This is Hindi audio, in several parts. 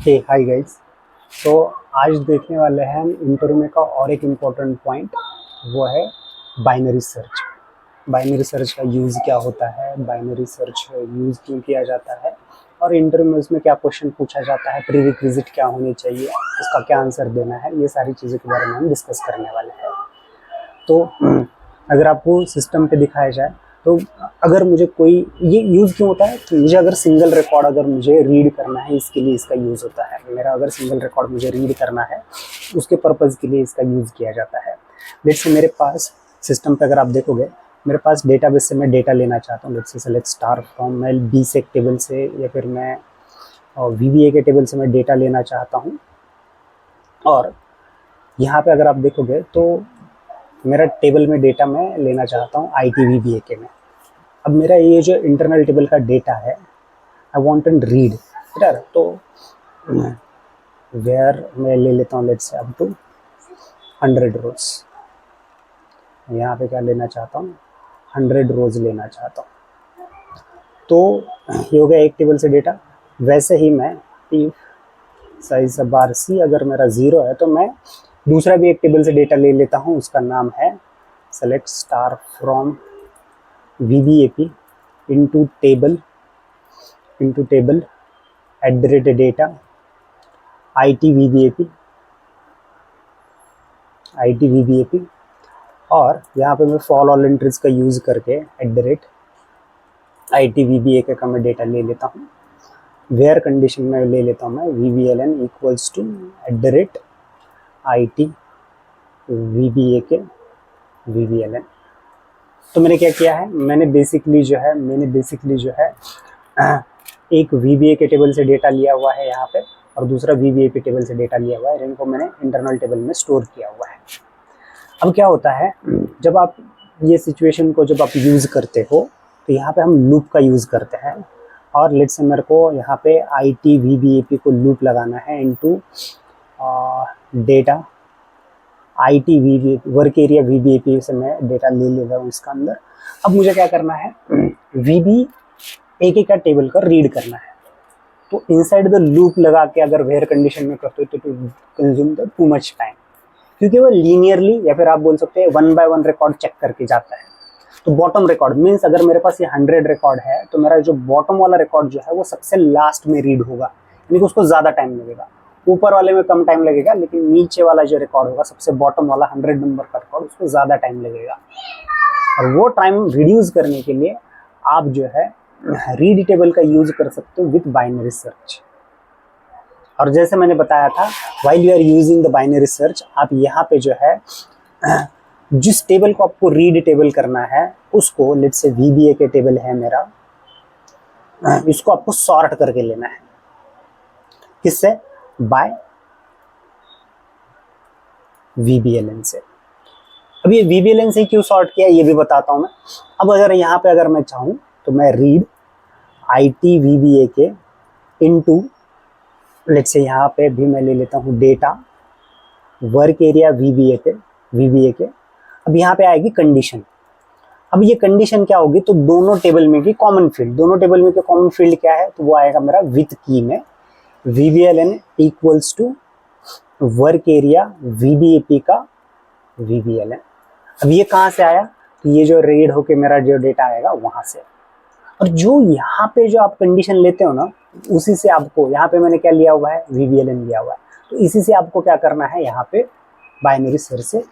हे हाय गाइस। तो आज देखने वाले हैं हम इंटरव्यू में का और एक इम्पोर्टेंट पॉइंट, वो है बाइनरी सर्च। बाइनरी सर्च का यूज़ क्या होता है, बाइनरी सर्च यूज़ क्यों किया जाता है, और इंटरव्यू में उसमें क्या क्वेश्चन पूछा जाता है, प्रीरिक्विजिट क्या होनी चाहिए, उसका क्या आंसर देना है, ये सारी चीज़ों के बारे में हम डिस्कस करने वाले हैं। तो अगर आपको सिस्टम पे दिखाया जाए तो अगर मुझे कोई ये यूज़ क्यों होता है, तो मुझे अगर सिंगल रिकॉर्ड अगर मुझे रीड करना है, इसके लिए इसका यूज़ होता है। मेरा अगर सिंगल रिकॉर्ड मुझे रीड करना है, उसके पर्पज़ के लिए इसका यूज़ किया जाता है। लेट्स से मेरे पास सिस्टम पे अगर आप देखोगे, मेरे पास डेटाबेस से मैं डेटा लेना चाहता हूँ। Let's say select star from, मैं बीसेक टेबल से या फिर मैं VBA के टेबल से मैं डेटा लेना चाहता हूँ। और यहाँ पे अगर आप देखोगे तो मेरा टेबल में डेटा मैं लेना चाहता हूँ ITVBA के में। अब मेरा ये जो इंटरनल टेबल का डेटा है, I want and read better, तो वेयर मैं ले लेता हूँ लेट्स से अप टू 100 रोज। यहाँ पे क्या लेना चाहता हूँ, 100 रोज लेना चाहता हूँ। तो ये हो गया एक टेबल से डेटा। वैसे ही मैं इफ साइज बार सी अगर मेरा 0 है तो मैं दूसरा भी एक टेबल से डेटा ले लेता हूँ, उसका नाम है select star from VBAP into table @data ITVBAP। और यहाँ पे मैं फॉल ऑल एंट्रीज का यूज़ करके @ITVBA का मैं डेटा ले लेता हूँ। वेयर कंडीशन में ले लेता हूँ मैं VBLN इक्वल्स टू @ITVBA के VBLN। तो मैंने क्या किया है, मैंने बेसिकली जो है एक VBA के टेबल से डेटा लिया हुआ है यहाँ पे, और दूसरा VBA के टेबल से डेटा लिया हुआ है, इनको मैंने इंटरनल टेबल में स्टोर किया हुआ है। अब क्या होता है, जब आप ये सिचुएशन को जब आप यूज़ करते हो तो यहाँ पे हम लूप का यूज़ करते हैं। और लेट्स से मेरे को यहाँ पे ITVBAP को लूप लगाना है into data ITVBAP work area VBAP से मैं डेटा ले ले रहा हूँ इसका अंदर। अब मुझे क्या करना है, VB एक का टेबल का रीड करना है। तो इनसाइड द लूप लगा के अगर वेयर कंडीशन में करते हो तो consume the too much time, क्योंकि वो लीनियरली या फिर आप बोल सकते हैं 1 by 1 रिकॉर्ड चेक करके जाता है। तो बॉटम रिकॉर्ड मीन्स अगर मेरे पास ये 100 रिकॉर्ड है तो मेरा जो बॉटम वाला रिकॉर्ड जो है वो सबसे लास्ट में रीड होगा, यानी कि उसको ज़्यादा टाइम लगेगा। ऊपर वाले में कम टाइम लगेगा, लेकिन नीचे वाला जो रिकॉर्ड होगा सबसे बॉटम वाला 100 नंबर का रिकॉर्ड, उसको ज़्यादा टाइम लगेगा। और वो टाइम रिड्यूस करने के लिए आप जो है रीड टेबल का यूज कर सकते हो विद बाइनरी सर्च। और जैसे मैंने बताया था, while you are using the binary search, आप यहाँ पे जो है जिस टेबल को आपको रीड टेबल करना है उसको, लेट्स से VBA के टेबल है मेरा, इसको आपको सॉर्ट करके लेना है। किससे? बाय VBLN से। अब ये VBLN से क्यों सॉर्ट किया ये भी बताता हूँ मैं। अब अगर यहाँ पे अगर मैं चाहूँ तो मैं रीड ITVBA के इनटू लेट्स से यहाँ पे भी मैं ले लेता हूँ डेटा वर्क एरिया VBA के। अब यहाँ पे आएगी कंडीशन। अब ये कंडीशन क्या होगी, तो दोनों टेबल में की कॉमन फील्ड, दोनों टेबल में की कॉमन फील्ड क्या है, तो वो आएगा मेरा विथ की में VBLN equals to work area VBAP का VBLN। अब ये कहाँ से आया, तो ये जो रीड होके मेरा जो डेटा आएगा वहां से। और जो यहाँ पे जो आप कंडीशन लेते हो ना, उसी से आपको, यहाँ पे मैंने क्या लिया हुआ है, VBLN लिया हुआ है, तो इसी से आपको क्या करना है, यहाँ पे बाइनरी सर्च से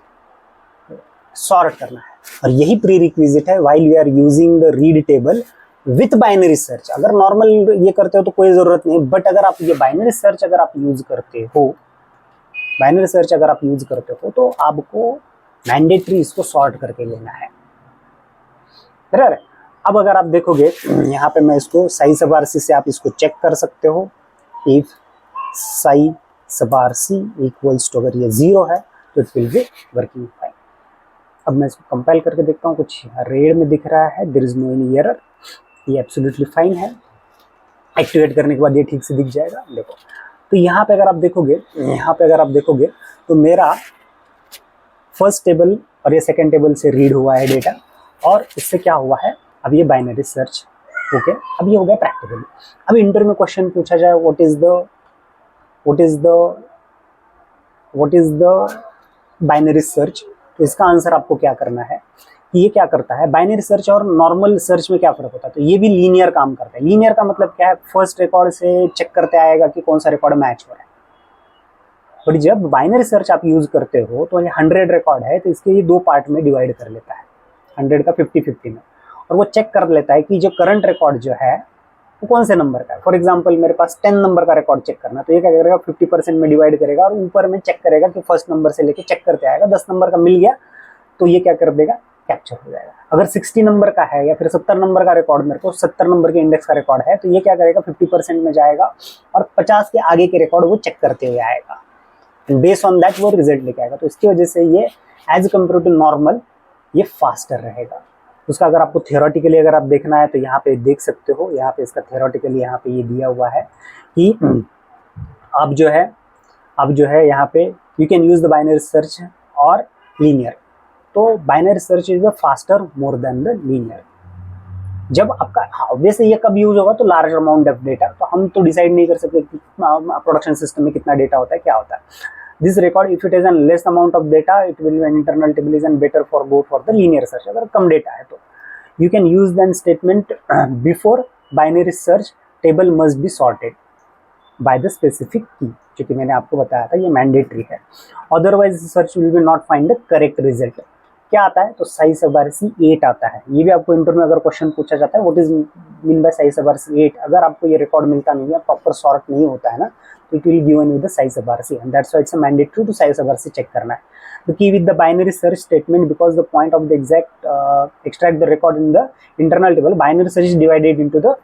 सॉर्ट करना है। और यही प्री रिक्विजिट है while you are using the read table with binary search. अगर नॉर्मल ये करते हो तो कोई ज़रूरत नहीं, बट अगर आप ये बाइनरी सर्च अगर आप यूज़ करते हो तो आपको मैंडेटरी इसको सॉर्ट करके लेना है। बराबर। अब अगर आप देखोगे यहाँ पे मैं इसको साई सबार सी से आप इसको चेक कर सकते हो। इफ साई सबार सी इक्वल्स टू, अगर ये 0 है तो it will be working fine. अब मैं इसको कंपाइल करके देखता हूँ, कुछ रेड में दिख रहा है, there is no any error, ये एब्सोल्युटली फाइन है। एक्टिवेट करने के बाद ये ठीक से दिख जाएगा। देखो तो यहाँ पे अगर आप देखोगे तो मेरा फर्स्ट टेबल और ये सेकेंड टेबल से रीड हुआ है डेटा, और इससे क्या हुआ है, अब ये बाइनरी सर्च ओके। अब ये हो गया प्रैक्टिकली। अब इंटरव्यू में क्वेश्चन पूछा जाए what is the what is the binary search. तो इसका आंसर आपको क्या करना है कि ये क्या करता है, बाइनरी सर्च और नॉर्मल सर्च में क्या फर्क होता है। तो ये भी लीनियर काम करता है। लीनियर का मतलब क्या है, फर्स्ट रिकॉर्ड से चेक करते आएगा कि कौन सा रिकॉर्ड मैच हो रहा है। बट जब बाइनरी सर्च आप यूज करते हो तो ये 100 रिकॉर्ड है तो इसके ये दो पार्ट में डिवाइड कर लेता है, 100 का 50-50 में, और वो चेक कर लेता है कि जो करंट रिकॉर्ड जो है वो कौन से नंबर का है। फॉर एग्जाम्पल मेरे पास 10 नंबर का रिकॉर्ड चेक करना, तो ये क्या करेगा 50% में डिवाइड करेगा और ऊपर में चेक करेगा कि फर्स्ट नंबर से लेके चेक करते आएगा। 10 नंबर का मिल गया तो ये क्या कर देगा, कैप्चर हो जाएगा। अगर 60 नंबर का है या फिर 70 नंबर का रिकॉर्ड, मेरे को 70 नंबर के इंडेक्स का रिकॉर्ड है, तो ये क्या करेगा 50% में जाएगा और 50 के आगे के रिकॉर्ड वो चेक करते हुए आएगा, बेस्ड ऑन दैट वो रिजल्ट लेके आएगा। तो इसकी वजह से ये एज कम्पेयर टू नॉर्मल ये फास्टर रहेगा। उसका अगर आपको थियोरेटिकली अगर आप देखना है तो यहाँ पे देख सकते हो, यहाँ पे इसका थियोरेटिकली यहाँ पे ये दिया हुआ है कि अब जो है यहाँ पे you can use the binary search और लीनियर। तो binary search is the faster more than the linear. जब आपका ऑब्वियसली ये कब यूज होगा, तो लार्ज अमाउंट ऑफ डेटा, तो हम तो डिसाइड नहीं कर सकते कि प्रोडक्शन सिस्टम में कितना डेटा होता है, क्या होता है। This record if it is an less amount of data it will be an internal table is an better for go for the linear search. अगर कम डेटा है तो you can use then statement before binary search table must be sorted by the specific key, जो कि मैंने आपको बताया था ये मैंडेटरी है। Otherwise search will be not find the correct result. क्या आता है, तो साइज सबर्सी 8 आता है। ये भी आपको इंटरव्यू में अगर क्वेश्चन पूछा जाता है what is mean by sy subrc 8। अगर आपको ये रिकॉर्ड मिलता नहीं है, प्रॉपर सॉर्ट नहीं होता है ना, तो it will given with the sy subrc and that's why it's a mandatory to sy subrc check करना है। The key with the binary search statement because the point of the exact extract the record in the internal table. Binary search is divided into the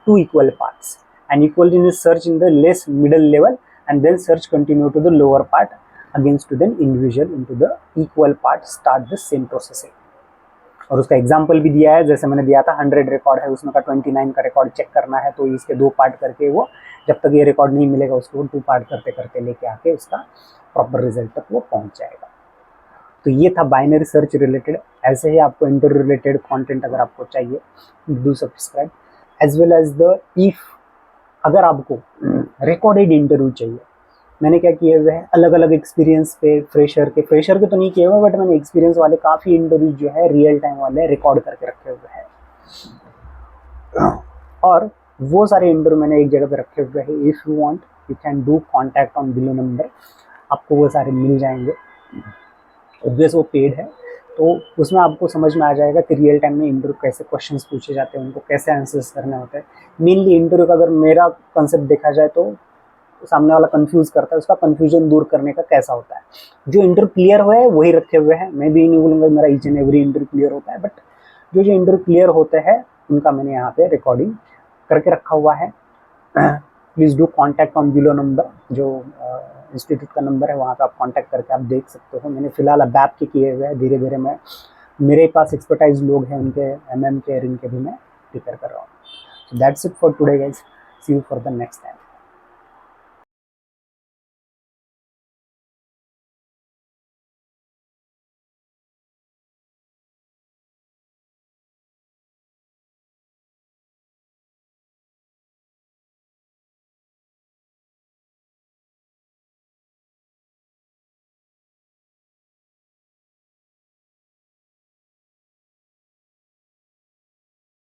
2 equal parts and equal in search in the less middle level and then search continue to the lower part against to then individual into the equal part start the same processing। और उसका एग्जाम्पल भी दिया है, जैसे मैंने दिया था 100 रिकॉर्ड है उसमें का 29 का रिकॉर्ड चेक करना है, तो इसके 2 पार्ट करके वो जब तक ये रिकॉर्ड नहीं मिलेगा उसको 2 पार्ट करते करते लेके आके उसका प्रॉपर रिजल्ट तक वो पहुंच जाएगा। तो ये था बाइनरी सर्च रिलेटेड। ऐसे ही आपको इंटरव्यू रिलेटेड कंटेंट अगर आपको चाहिए do subscribe as well as the if अगर आपको रिकॉर्डेड इंटरव्यू चाहिए, मैंने क्या किए हुए हैं अलग अलग एक्सपीरियंस पे, फ्रेशर के तो नहीं किए हुए, बट मैंने एक्सपीरियंस वाले काफ़ी इंटरव्यू जो है रियल टाइम वाले रिकॉर्ड करके रखे हुए हैं, और वो सारे इंटरव्यू मैंने एक जगह पे रखे हुए हैं। If you want you can do contact on below number, आपको वो सारे मिल जाएंगे। ऑब्वियस वो पेड है, तो उसमें आपको समझ में आ जाएगा कि रियल टाइम में इंटरव्यू कैसे क्वेश्चंस पूछे जाते हैं, उनको कैसे आंसर्स करने होते हैं। मेनली इंटरव्यू का अगर मेरा कंसेप्ट देखा जाए तो सामने वाला कंफ्यूज करता है, उसका कंफ्यूजन दूर करने का कैसा होता है। जो इंटरव्यू क्लियर हुए हैं वही रखे हुए हैं। मैं भी नहीं बोलूँगा मेरा each and every interview clear होता है, बट जो इंटरव्यू क्लियर होते हैं उनका मैंने यहाँ पे रिकॉर्डिंग करके रखा हुआ है। Please do contact on below number, जो इंस्टीट्यूट का नंबर है वहाँ पे आप कांटेक्ट करके आप देख सकते हो। मैंने फिलहाल अबैप के किए हुए हैं, धीरे धीरे मैं मेरे पास एक्सपर्टाइज लोग हैं उनके MM के इनके भी मैं प्रिपेयर कर रहा हूँ। So that's it for today guys, see you for the next time.